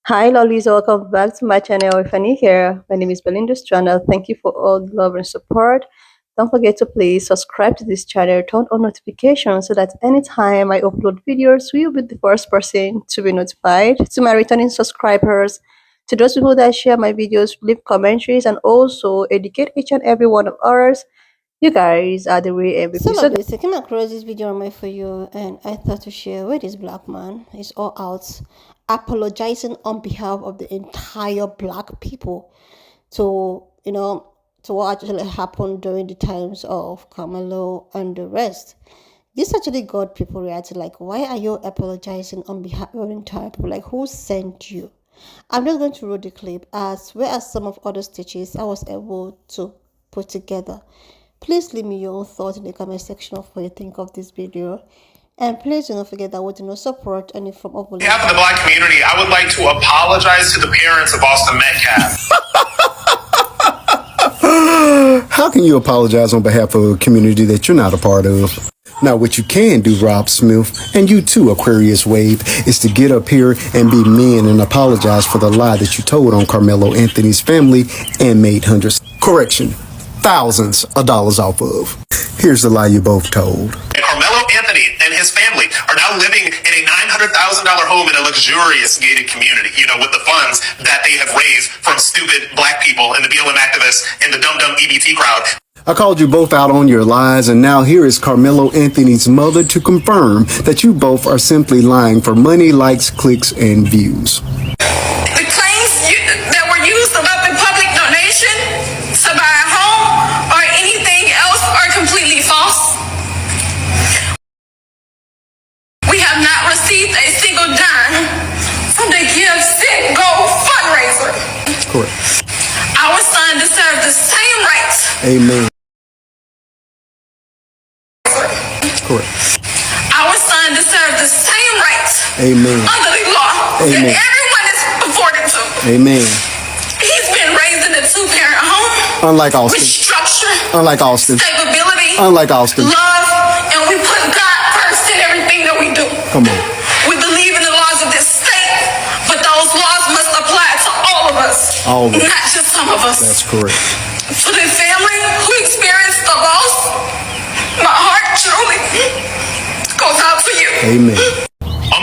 Hi, lollies. Welcome back to my channel. If you're new here, my name is Belinda's channel. Thank you for all the love and support. Don't forget to please subscribe to this channel, turn on notifications so that anytime I upload videos, you'll be the first person to be notified. To my returning subscribers, to those people that share my videos, leave commentaries, and also educate each and every one of ours. You guys are the real MVP. So this, I came across this video on my For You, and I thought to share with this black man. He's all out apologizing on behalf of the entire black people to, to what actually happened during the times of Carmelo and the rest. This actually got people reacting like, why are you apologizing on behalf of entire people? Like, who sent you? I'm just going to read the clip as well as some of other stitches I was able to put together. Please leave me your own thoughts in the comment section of what you think of this video. And please do not forget that we do not support any form of bullying. On behalf of the black community, I would like to apologize to the parents of Austin Metcalf. How can you apologize on behalf of a community that you're not a part of? Now, what you can do, Rob Smith, and you too, Aquarius Wave, is to get up here and be men and apologize for the lie that you told on Carmelo Anthony's family and made thousands of dollars off of. Here's the lie you both told. Carmelo Anthony and his family are now living in a $900,000 home in a luxurious gated community, with the funds that they have raised from stupid black people and the BLM activists and the dumb EBT crowd. I called you both out on your lies, and now here is Carmelo Anthony's mother to confirm that you both are simply lying for money, likes, clicks, and views. The claims that were used about the public donation to buy a home or anything else are completely false. We have not received a single dime from the Give, Sit, Go fundraiser. Correct. Our son deserves the same rights. Amen. Correct. Our son deserves the same rights. Amen. Under the law. Amen. That everyone is afforded to. Amen. He's been raised in a two-parent home. Unlike Austin. With structure. Unlike Austin. Stability. Unlike Austin. Love. And we put God first in everything that we do. Come on. We believe in the laws of this state, but those laws must apply to all of us. All of us. Not just some of us. That's correct. For the family who experienced the loss, my heart truly goes out to you. Amen.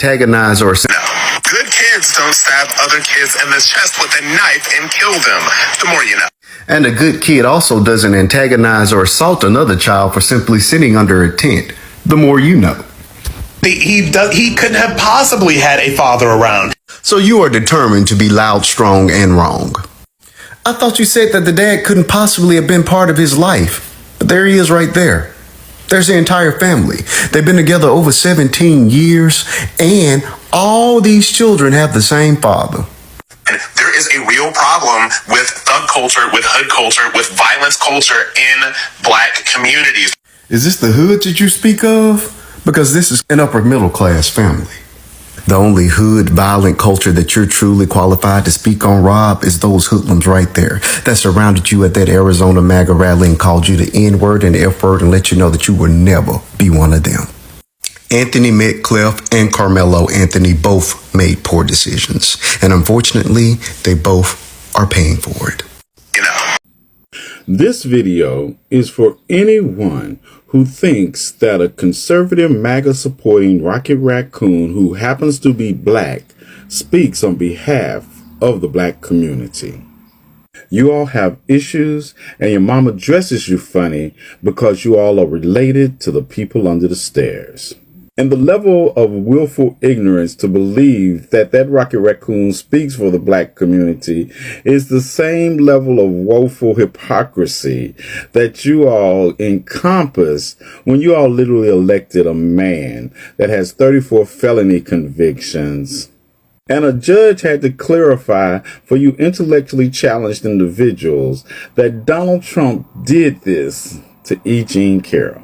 Antagonize or Good kids don't stab other kids in the chest with a knife and kill them. The more you know. And a good kid also doesn't antagonize or assault another child for simply sitting under a tent. The more you know. He couldn't have possibly had a father around. So you are determined to be loud, strong, and wrong. I thought you said that the dad couldn't possibly have been part of his life. But there he is right there. There's the entire family. They've been together over 17 years, and all these children have the same father. And there is a real problem with thug culture, with hood culture, with violence culture in black communities. Is this the hood that you speak of? Because this is an upper middle class family. The only hood violent culture that you're truly qualified to speak on, Rob, is those hoodlums right there that surrounded you at that Arizona MAGA rally and called you the N-word and the F-word and let you know that you would never be one of them. Anthony Metcalf and Carmelo Anthony both made poor decisions, and unfortunately, they both are paying for it. This video is for anyone who thinks that a conservative MAGA supporting Rocket Raccoon who happens to be black speaks on behalf of the black community. You all have issues and your mama dresses you funny because you all are related to the people under the stairs. And the level of willful ignorance to believe that Rocket Raccoon speaks for the black community is the same level of woeful hypocrisy that you all encompass when you all literally elected a man that has 34 felony convictions. And a judge had to clarify for you intellectually challenged individuals that Donald Trump did this to E. Jean Carroll.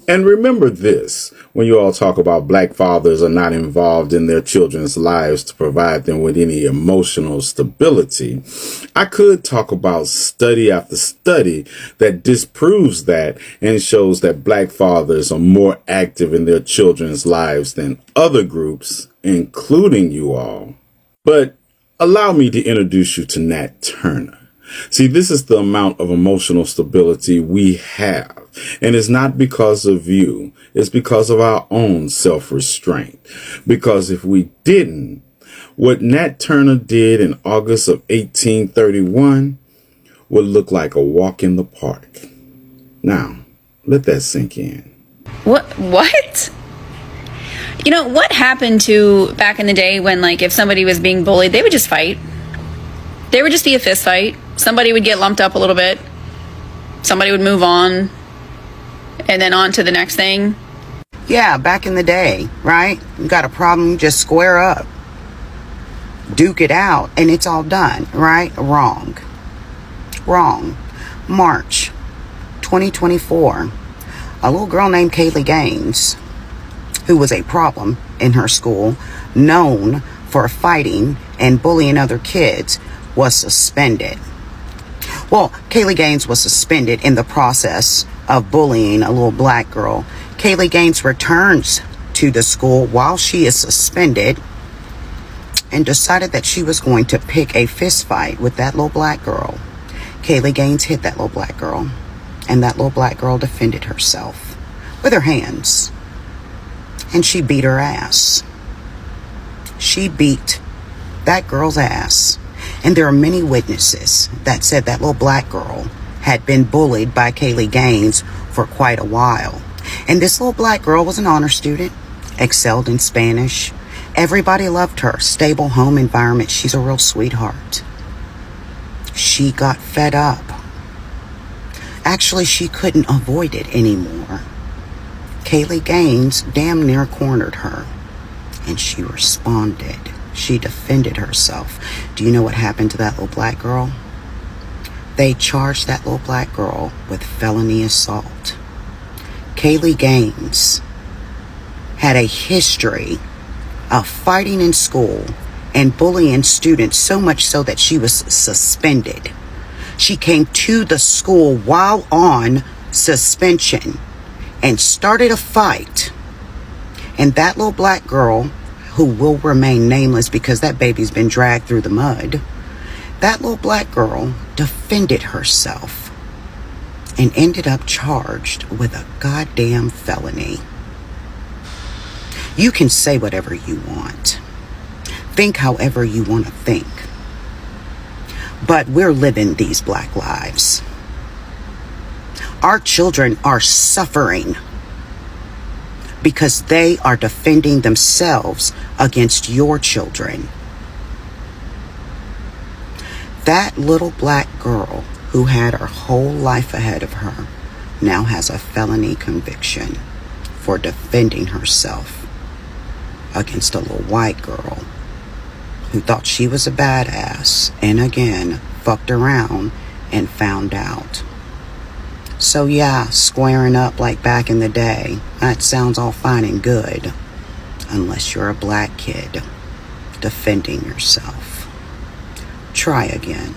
And remember this, when you all talk about black fathers are not involved in their children's lives to provide them with any emotional stability, I could talk about study after study that disproves that and shows that black fathers are more active in their children's lives than other groups, including you all. But Allow me to introduce you to Nat Turner. See, this is the amount of emotional stability we have. And it's not because of you. It's because of our own self-restraint. Because if we didn't, what Nat Turner did in August of 1831 would look like a walk in the park. Now, let that sink in. What? You know, what happened to back in the day when, like, if somebody was being bullied, they would just fight. There would just be a fist fight. Somebody would get lumped up a little bit. Somebody would move on. And then on to the next thing. Yeah, back in the day, right? You got a problem, just square up. Duke it out, and it's all done, right? Wrong. March 2024. A little girl named Kaylee Gains, who was a problem in her school, known for fighting and bullying other kids, was suspended. Well, Kaylee Gains was suspended in the process of bullying a little black girl. Kaylee Gains returns to the school while she is suspended and decided that she was going to pick a fist fight with that little black girl. Kaylee Gains hit that little black girl, and that little black girl defended herself with her hands, and she beat her ass. She beat that girl's ass. And there are many witnesses that said that little black girl had been bullied by Kaylee Gains for quite a while. And this little black girl was an honor student, excelled in Spanish. Everybody loved her. Stable home environment. She's a real sweetheart. She got fed up. Actually, she couldn't avoid it anymore. Kaylee Gains damn near cornered her, and she responded. She defended herself. Do you know what happened to that little black girl? They charged that little black girl with felony assault. Kaylee Gains had a history of fighting in school and bullying students, so much so that she was suspended. She came to the school while on suspension and started a fight. And that little black girl, who will remain nameless because that baby's been dragged through the mud, that little black girl defended herself and ended up charged with a goddamn felony. You can say whatever you want. Think however you want to think. But we're living these black lives. Our children are suffering because they are defending themselves against your children. That little black girl who had her whole life ahead of her now has a felony conviction for defending herself against a little white girl who thought she was a badass and again fucked around and found out. So yeah, squaring up like back in the day, that sounds all fine and good, unless you're a black kid defending yourself. Try again.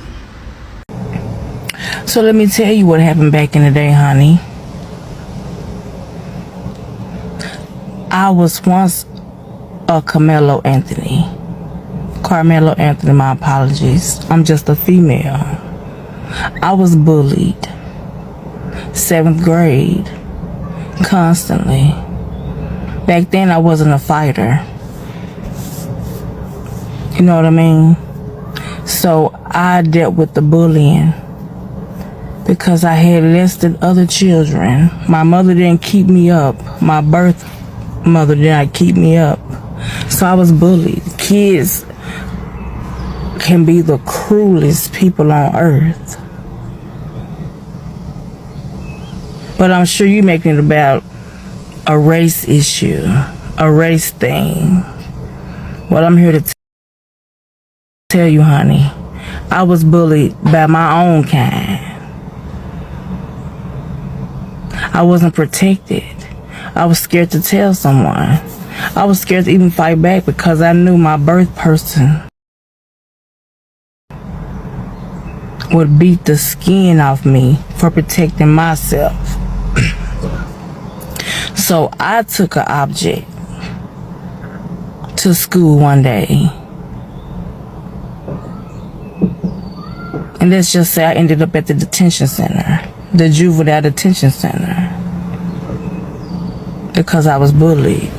So let me tell you what happened back in the day, honey. I was once a Carmelo Anthony, my apologies. I'm just a female. I was bullied. 7th grade, constantly. Back then I wasn't a fighter. You know what I mean? So I dealt with the bullying because I had less than other children. My mother didn't keep me up. My birth mother did not keep me up. So I was bullied. Kids can be the cruelest people on earth. But I'm sure you're making it about a race issue, a race thing. Well, I'm here to tell you, honey, I was bullied by my own kind. I wasn't protected. I was scared to tell someone. I was scared to even fight back because I knew my birth person would beat the skin off me for protecting myself. So I took an object to school one day And let's just say I ended up at the detention center, the juvenile detention center, because I was bullied.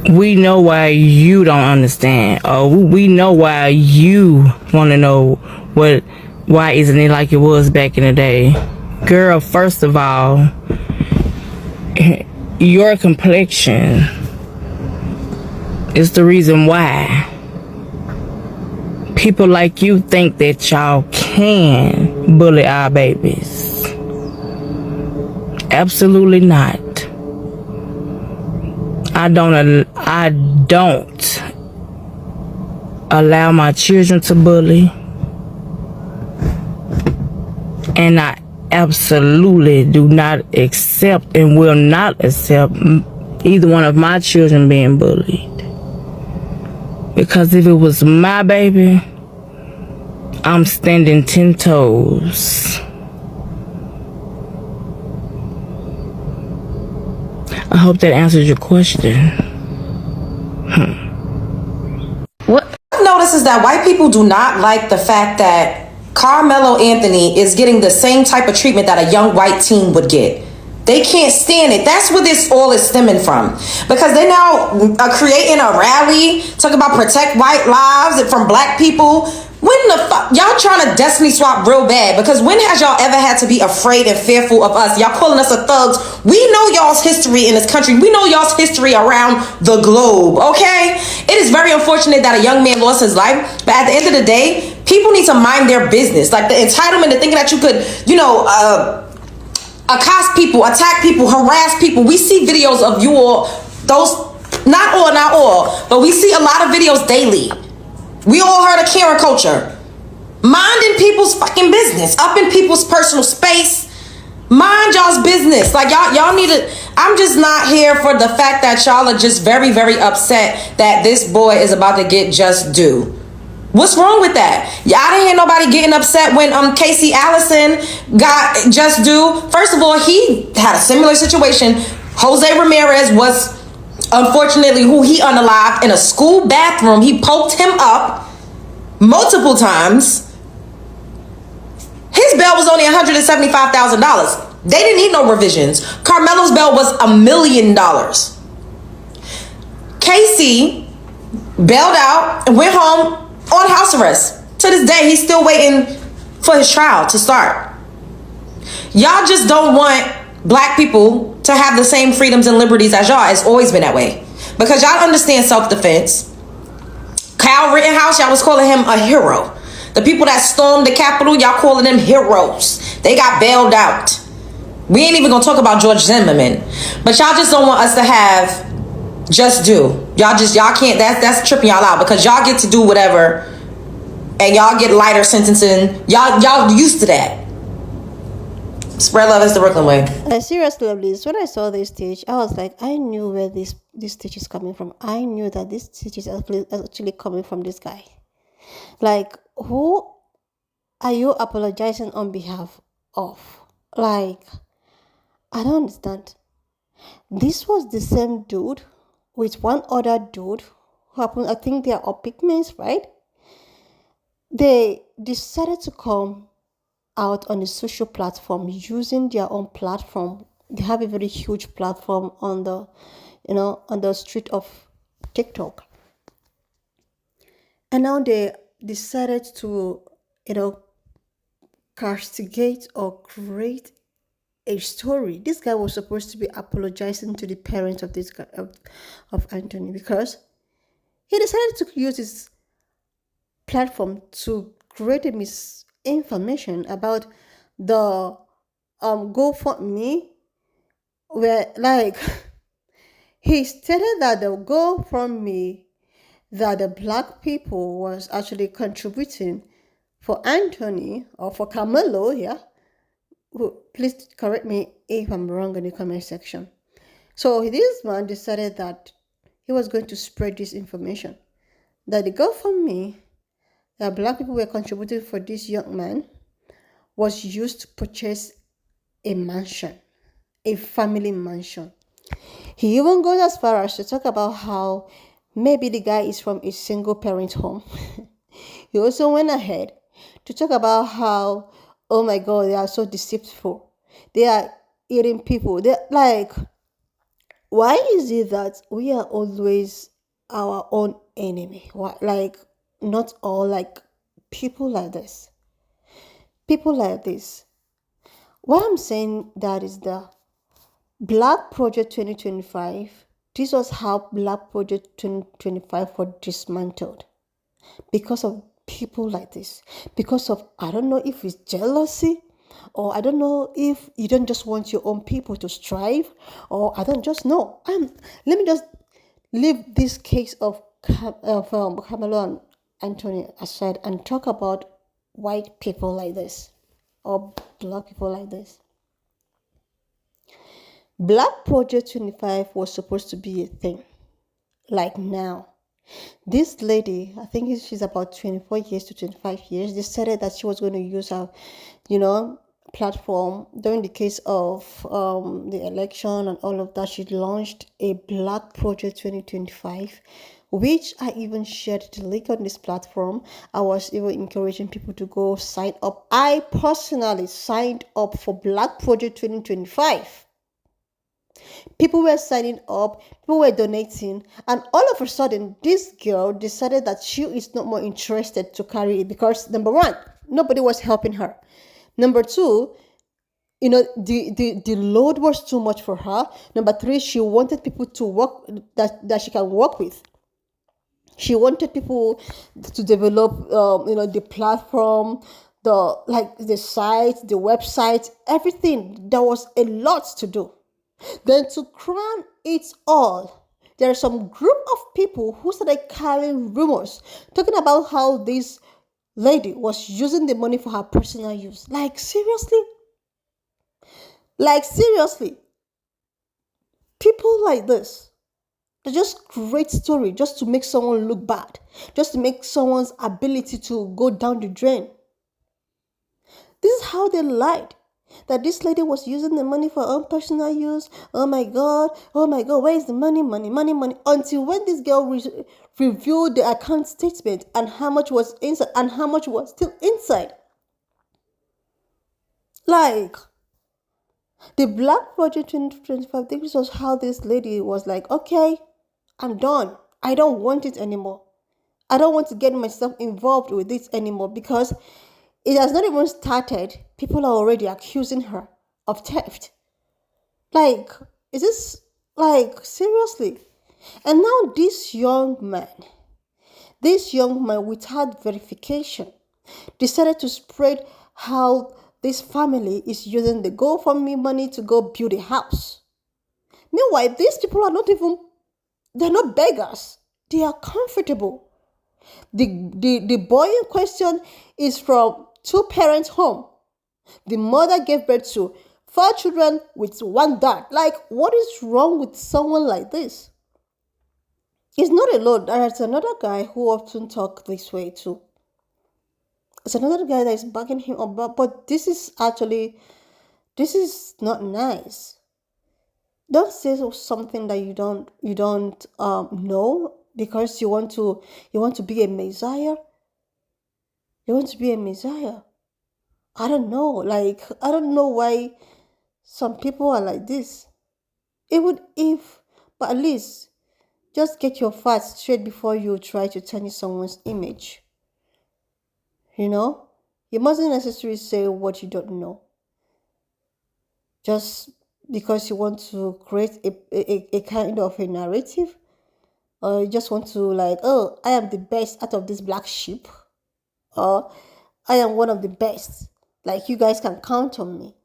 We know why you don't understand. Or we know why you want to know why isn't it like it was back in the day. Girl, first of all, your complexion is the reason why people like you think that y'all can bully our babies. Absolutely not. I don't allow my children to bully, and I absolutely do not accept and will not accept either one of my children being bullied. Because if it was my baby, I'm standing 10 toes. I hope that answers your question. What? Notices that white people do not like the fact that Carmelo Anthony is getting the same type of treatment that a young white teen would get. They can't stand it. That's where this all is stemming from. Because they now are creating a rally, talking about protect white lives from black people. When the fuck? Y'all trying to destiny swap real bad. Because when has y'all ever had to be afraid and fearful of us? Y'all calling us a thugs. We know y'all's history in this country. We know y'all's history around the globe, okay? It is very unfortunate that a young man lost his life. But at the end of the day, people need to mind their business. Like the entitlement to thinking that you could, accost people, attack people, harass people. We see videos of you all, not all, but we see a lot of videos daily. We all heard of Karen culture. Minding people's fucking business, up in people's personal space. Mind y'all's business. Like y'all need to, I'm just not here for the fact that y'all are just very, very upset that this boy is about to get just due. What's wrong with that? I didn't hear nobody getting upset when Casey Allison got just due. First of all, he had a similar situation. Jose Ramirez was unfortunately who he unalived in a school bathroom. He poked him up multiple times. His bail was only $175,000. They didn't need no revisions. Carmelo's bail was $1 million. Casey bailed out and went home on house arrest. To this day, he's still waiting for his trial to start. Y'all just don't want black people to have the same freedoms and liberties as y'all. It's always been that way. Because y'all understand self-defense. Kyle Rittenhouse, y'all was calling him a hero. The people that stormed the Capitol, y'all calling them heroes. They got bailed out. We ain't even gonna talk about George Zimmerman. But y'all just don't want us to have just due. Y'all can't, that's tripping y'all out. Because y'all get to do whatever. And y'all get lighter sentencing. Y'all used to that. Spread love is the Brooklyn way. Seriously, lovelies, when I saw this stitch, I was like, I knew where this stitch is coming from. I knew that this stitch is actually coming from this guy. Like, who are you apologizing on behalf of? Like, I don't understand. This was the same dude with one other dude who happened, I think they are all Pickmes, right? They decided to come out on a social platform using their own platform. They have a very huge platform on the street of TikTok. And now they decided to, castigate or create a story. This guy was supposed to be apologizing to the parents of this guy, of Anthony, because he decided to use his platform to create a misinformation about the GoFundMe, where like he stated that the GoFundMe that the black people was actually contributing for Anthony or for Carmelo, yeah. Please correct me if I'm wrong in the comment section. So this man decided that he was going to spread this information, that the GoFundMe that black people were contributing for this young man was used to purchase a mansion, a family mansion. He even goes as far as to talk about how Maybe the guy is from a single parent home. He also went ahead to talk about how, oh my God, they are so deceitful. They are eating people. They're like, why is it that we are always our own enemy? Why, like, not all, like, people like this. People like this. Why I'm saying that is the Black Project 2025. This was how Black Project 2025 was dismantled because of people like this. Because of, I don't know if it's jealousy, or I don't know if you don't just want your own people to strive, or I don't just know. Let me just leave this case of Camelo and Anthony aside and talk about white people like this or black people like this. Black Project 25 was supposed to be a thing. Like now. This lady, I think she's about 24 years to 25 years, decided that she was going to use her, platform during the case of the election and all of that. She launched a Black Project 2025, which I even shared the link on this platform. I was even encouraging people to go sign up. I personally signed up for Black Project 2025. People were signing up, people were donating, and all of a sudden, this girl decided that she is not more interested to carry it because, number one, nobody was helping her. Number two, the load was too much for her. Number three, she wanted people to work that she can work with. She wanted people to develop, the platform, the site, the website, everything. There was a lot to do. Then to crown it all, there are some group of people who started carrying rumors, talking about how this lady was using the money for her personal use. Like seriously? Like seriously? People like this, they just create story just to make someone look bad, just to make someone's ability to go down the drain. This is how they lied. That this lady was using the money for her own personal use. Oh my God, where is the money, money, money, money? Until when this girl reviewed the account statement and how much was inside and how much was still inside. Like, the Black Project 2025, this was how this lady was like, okay, I'm done. I don't want it anymore. I don't want to get myself involved with this anymore because it has not even started. People are already accusing her of theft. Like, is this, like, seriously? And now this young man without verification decided to spread how this family is using the GoFundMe money to go build a house. Meanwhile, these people are they're not beggars. They are comfortable. The boy in question is from two parents home. The mother gave birth to 4 children with 1 dad. Like, what is wrong with someone like this? He's not alone. There's another guy who often talks this way too. It's another guy that is backing him up, but this is not nice. Don't say something that you don't know because you want to be a messiah. You want to be a messiah. I don't know. Like, I don't know why some people are like this. But at least just get your facts straight before you try to tarnish someone's image. You mustn't necessarily say what you don't know. Just because you want to create a kind of a narrative, or you just want to like, oh, I am the best out of this black sheep, or I am one of the best. Like, you guys can count on me.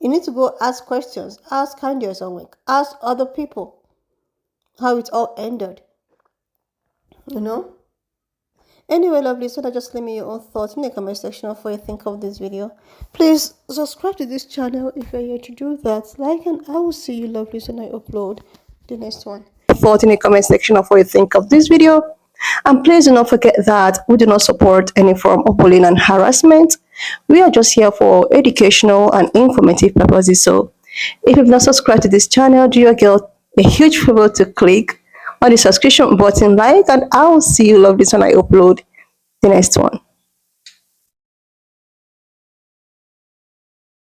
You need to go ask questions. Ask Candice Owens. Ask other people how it all ended. Anyway, lovely, so just leave me your own thoughts in the comment section of what you think of this video. Please subscribe to this channel if you're here to do that. Like, and I will see you, lovelies, when I upload the next one. Thought in the comment section of what you think of this video. And please do not forget that we do not support any form of bullying and harassment. We are just here for educational and informative purposes. So if you've not subscribed to this channel, do your girl a huge favor to click on the subscription button, like, and I will see you lovely when I upload the next one.